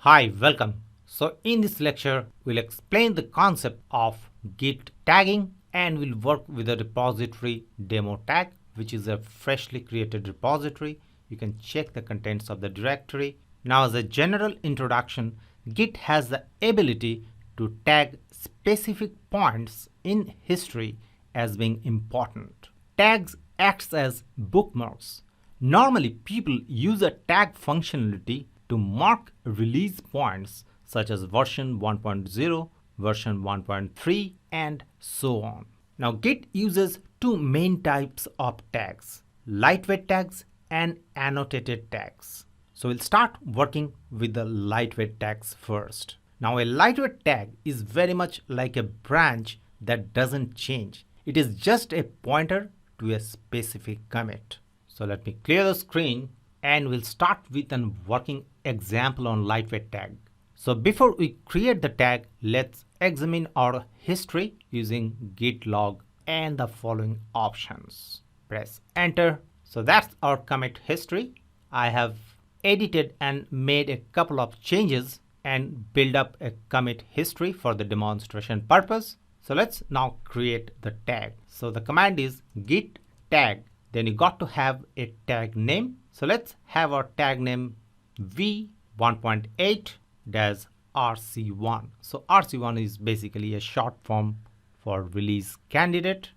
Hi, welcome. So in this lecture, we'll explain the concept of Git tagging and we'll work with the repository demo tag, which is a freshly created repository. You can check the contents of the directory. Now, as a general introduction, Git has the ability to tag specific points in history as being important. Tags acts as bookmarks. Normally, people use a tag functionality to mark release points such as version 1.0, version 1.3, and so on. Now, Git uses two main types of tags: lightweight tags and annotated tags. So we'll start working with the lightweight tags first. Now, a lightweight tag is very much like a branch that doesn't change. It is just a pointer to a specific commit. So let me clear the screen and we'll start with a working example on lightweight tag. So before we create the tag, let's examine our history using git log and the following options. Press enter. So that's our commit history. I have edited and made a couple of changes and build up a commit history for the demonstration purpose. So let's now create the tag. So the command is git tag. Then you got to have a tag name. So let's have our tag name v1.8-rc1. So rc1 is basically a short form for release candidate.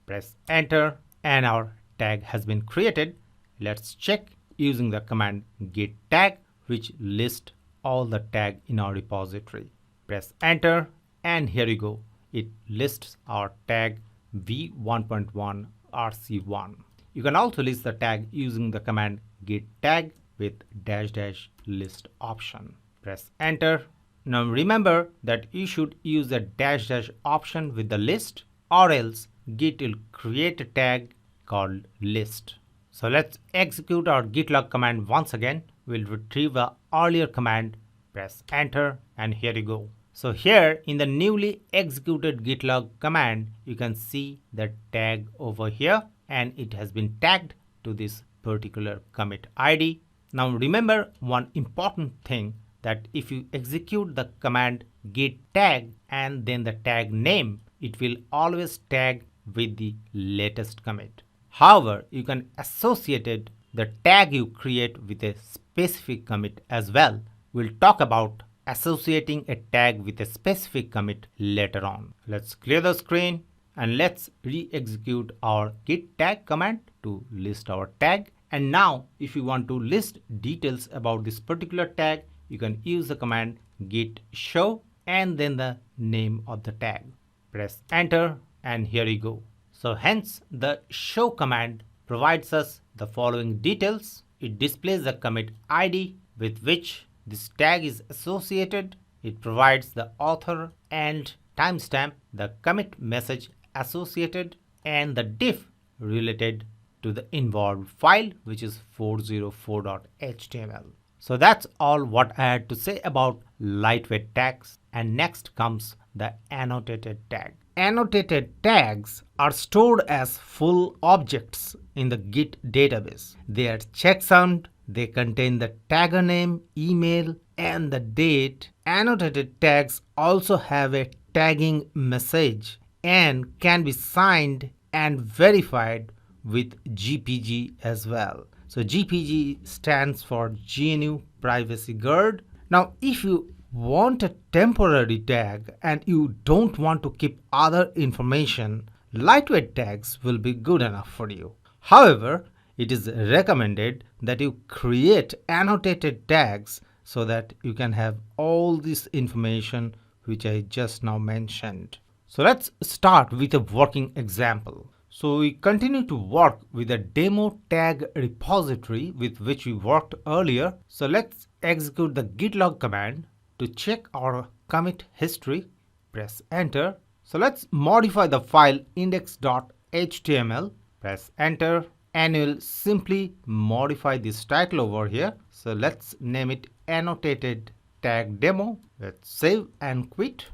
Press enter and our tag has been created. Let's check using the command git tag, which lists all the tag in our repository. Press enter and here you go. It lists our tag v1.1 rc1. You can also list the tag using the command git tag with --list option. Press enter. Now remember that you should use the -- option with the list, or else Git will create a tag called list. So let's execute our git log command once again. We'll retrieve the earlier command, press enter, and here you go. So here in the newly executed git log command, you can see the tag over here and it has been tagged to this particular commit ID. Now remember one important thing, that if you execute the command git tag and then the tag name, it will always tag with the latest commit. However, you can associate the tag you create with a specific commit as well. We'll talk about associating a tag with a specific commit later on. Let's clear the screen and let's re-execute our git tag command to list our tag. And now if you want to list details about this particular tag, you can use the command git show and then the name of the tag. Press enter and here you go. So hence the show command provides us the following details. It displays the commit ID with which this tag is associated. It provides the author and timestamp, the commit message associated, and the diff related to the involved file, which is 404.html. So that's all what I had to say about lightweight tags. And next comes the annotated tag. Annotated tags are stored as full objects in the Git database. They are checksummed. They contain the tagger name, email, and the date. Annotated tags also have a tagging message and can be signed and verified with GPG as well. So GPG stands for GNU Privacy Guard. Now, if you want a temporary tag and you don't want to keep other information, lightweight tags will be good enough for you. However, it is recommended that you create annotated tags so that you can have all this information which I just now mentioned. So let's start with a working example. So we continue to work with a demo tag repository with which we worked earlier. So let's execute the git log command to check our commit history. Press enter. So let's modify the file index.html. Press enter. And we'll simply modify this title over here. So let's name it annotated tag demo. Let's save and quit.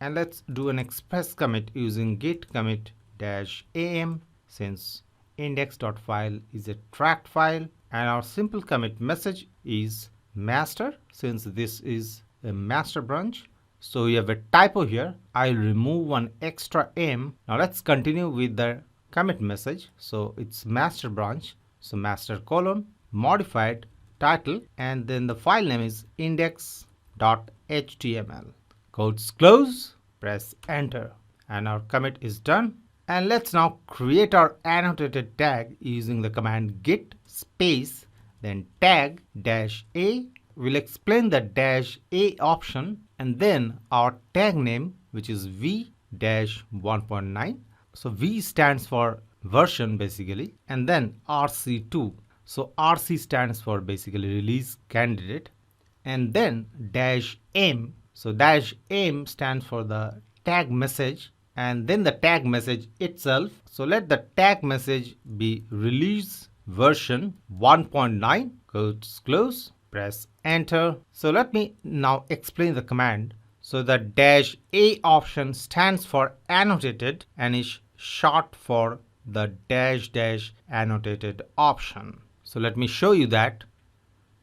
And let's do an express commit using git commit -am, since index.file is a tracked file and our simple commit message is master, since this is a master branch. So we have a typo here. I'll remove one extra M. Now let's continue with the commit message. So it's master branch. So master colon modified title, and then the file name is index.html. Quotes close, press enter, and our commit is done. And let's now create our annotated tag using the command git space then tag dash a. We'll explain the dash a option, and then our tag name, which is v-1.9. so v stands for version basically, and then rc2. so rc stands for basically release candidate, and then dash m. so dash m stands for the tag message, and then the tag message itself. So let the tag message be release version 1.9. Quotes close, press enter. So let me now explain the command. So the dash a option stands for annotated and is short for the dash dash annotated option. So let me show you that.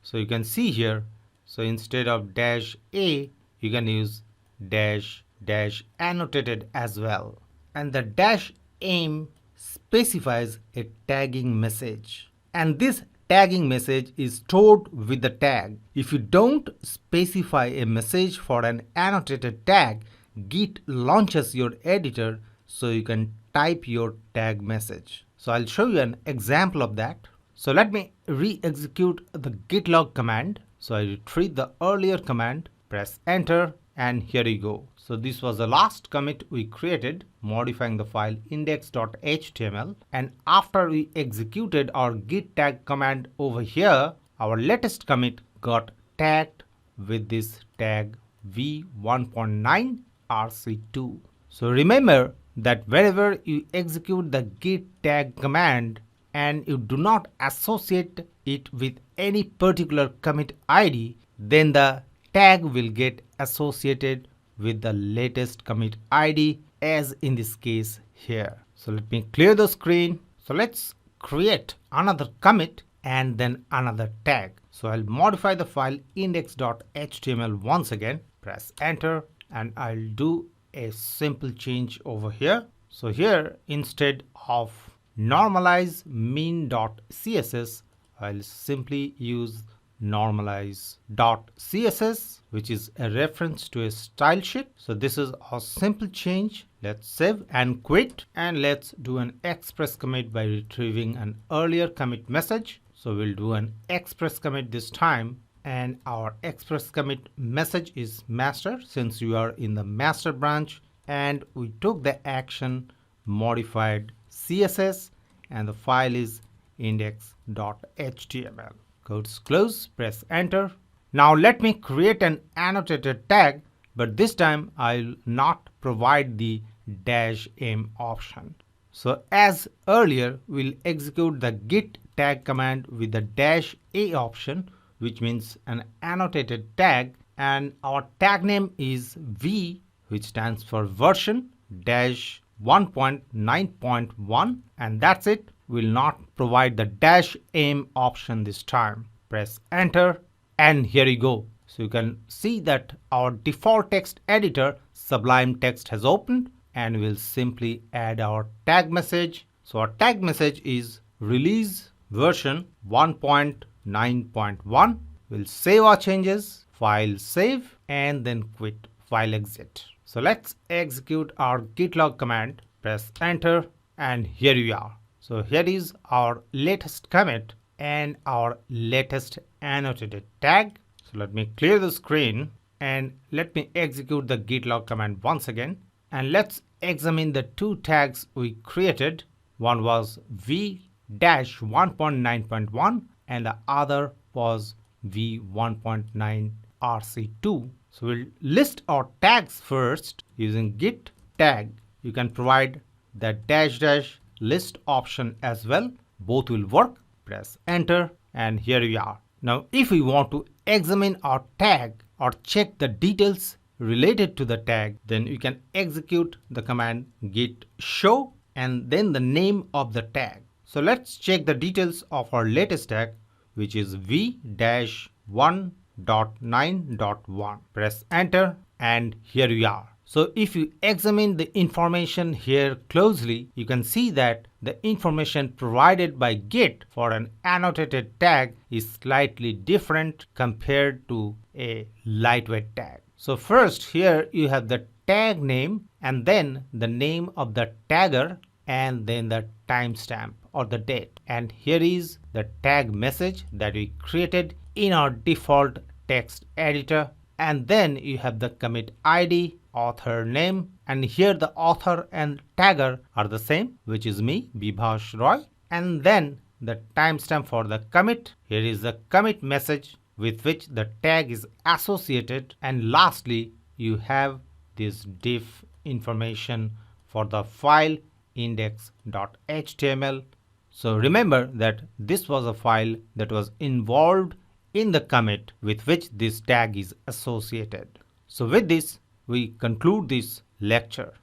So you can see here, so instead of dash a, you can use dash dash annotated as well. And the dash m specifies a tagging message, and this tagging message is stored with the tag. If you don't specify a message for an annotated tag, Git launches your editor so you can type your tag message. So I'll show you an example of that. So let me re-execute the git log command. So I retrieve the earlier command, press enter, and here you go. So this was the last commit we created, modifying the file index.html. And after we executed our git tag command over here, our latest commit got tagged with this tag v1.9 rc2. So remember that whenever you execute the git tag command and you do not associate it with any particular commit ID, then the tag will get associated with the latest commit ID, as in this case here. So let me clear the screen. So let's create another commit and then another tag. So I'll modify the file index.html once again, press enter, and I'll do a simple change over here. So here, instead of normalize mean.css, I'll simply use normalize.css, which is a reference to a style sheet. So this is a simple change. Let's save and quit, and let's do an express commit by retrieving an earlier commit message. So we'll do an express commit this time, and our express commit message is master, since you are in the master branch, and we took the action modified CSS, and the file is index.html. Quotes close, press enter. Now let me create an annotated tag, but this time I'll not provide the -m option. So as earlier, we'll execute the git tag command with the -a option, which means an annotated tag, and our tag name is v, which stands for version -1.9.1, and that's it. Will not provide the -m option this time. Press enter, and here you go. So you can see that our default text editor Sublime Text has opened, and we'll simply add our tag message. So our tag message is release version 1.9.1. We'll save our changes, file save, and then quit, file exit. So let's execute our git log command, press enter, and here we are. So here is our latest commit and our latest annotated tag. So let me clear the screen and let me execute the git log command once again. And let's examine the two tags we created. One was v-1.9.1 and the other was v1.9 rc2. So we'll list our tags first using git tag. You can provide the -- list option as well. Both will work. Press enter, and here we are. Now if we want to examine our tag or check the details related to the tag, then you can execute the command git show and then the name of the tag. So let's check the details of our latest tag, which is v-1 10.9.1. Press enter and here we are. So if you examine the information here closely, you can see that the information provided by Git for an annotated tag is slightly different compared to a lightweight tag. So first here you have the tag name and then the name of the tagger and then the timestamp or the date. And here is the tag message that we created in our default text editor. And then you have the commit ID, author name, and here the author and tagger are the same, which is me, Bibhash Roy. And then the timestamp for the commit. Here is the commit message with which the tag is associated. And lastly, you have this diff information for the file index.html. So remember that this was a file that was involved in the commit with which this tag is associated. So with this, we conclude this lecture.